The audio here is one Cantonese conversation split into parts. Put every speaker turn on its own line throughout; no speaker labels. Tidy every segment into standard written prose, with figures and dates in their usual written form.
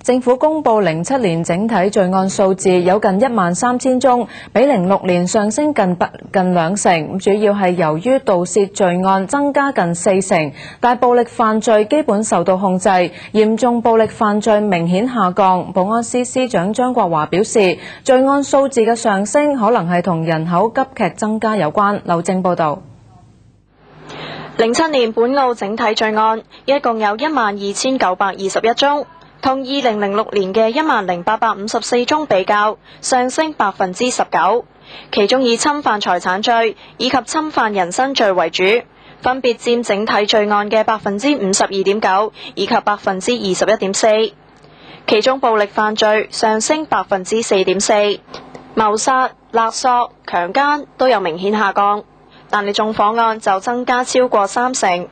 政府公布07年整體罪案數字有近13000宗，比06年上升近2成，主要係由於盜竊罪案增加近4成，但暴力犯罪基本受到控制，嚴重暴力犯罪明顯下降。保安司司長張國華表示，罪案數字嘅上升可能係同人口急劇增加有關。劉正報道。
07年本澳整體罪案一共有12921宗，同2006年嘅10854宗比較，上升19%。其中以侵犯財產罪以及侵犯人身罪為主，分別佔整體罪案嘅52.9%以及21.4%。其中暴力犯罪上升4.4%，謀殺、勒索、強姦都有明顯下降。但係縱火案就增加超過3成，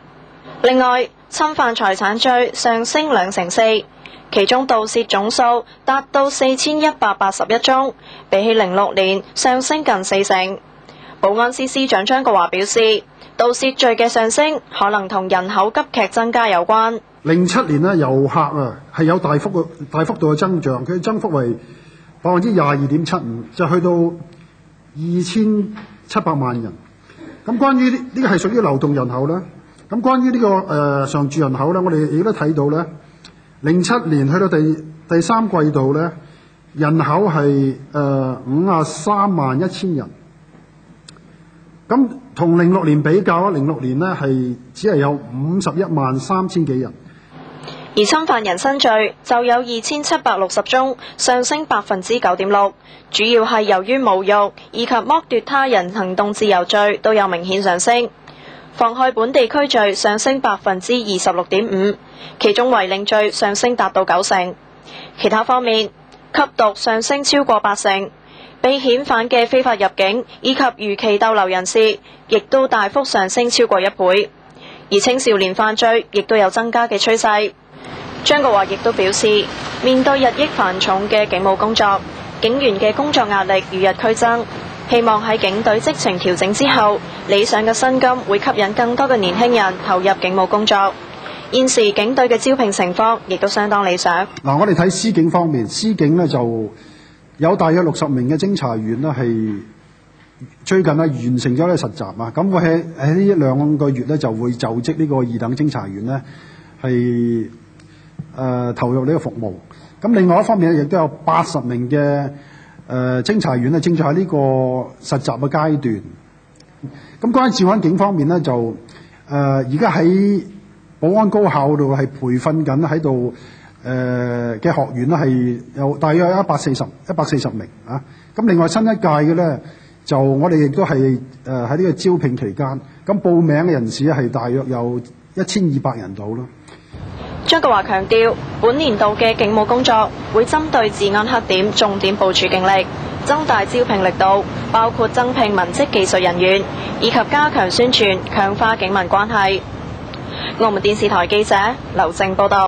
另外侵犯財產罪上升2成4，其中盜竊總數達到4181宗，比起06年上升近4成。保安司司長張國華表示，盜竊罪嘅上升可能同人口急劇增加有關。
07年呢，遊客係有大幅度嘅增長，佢增幅為22.75%，就去到2700萬人。咁關於呢個係屬於流動人口啦。咁關於呢個常住人口咧，我哋亦都睇到咧，07年去到第三季度咧，人口係531000人。咁同06年比較啊，06年咧係只係有513000幾人。
而侵犯人身罪就有2760宗，上升9.6%，主要係由於侮辱以及剝奪他人行動自由罪都有明顯上升。妨害本地區罪上升26.5%，其中違令罪上升達到9成。其他方面，吸毒上升超過8成，被遣返嘅非法入境以及逾期逗留人士亦都大幅上升超過1倍，而青少年犯罪亦都有增加嘅趨勢。張國華亦都表示，面對日益繁重嘅警務工作，警員嘅工作壓力與日俱增，希望喺警隊職程調整之後，理想嘅薪金會吸引更多嘅年輕人投入警務工作。現時警隊嘅招聘情況亦都相當理想。
我哋睇司警方面，司警呢就有大約60名嘅偵查員呢係最近完成咗呢實習啊，咁會喺呢2個月呢就會就職呢個2等偵查員呢係投入呢個服務。咁另外一方面亦都有80名嘅偵查員正在喺呢個實習嘅階段。咁關於治安警方面呢，就而家喺保安高校度係培訓緊喺度嘅學員呢係有大約140名啊。咁另外新一屆嘅呢，就我哋亦都係喺呢個招聘期間，咁報名嘅人士係大約有1200人度咯。
張國華強調，本年度嘅警務工作會針對治安黑點重點部署警力，增大招聘力度，包括增聘文職技術人員，以及加強宣傳，強化警民關係。澳門電視台記者劉靜報道。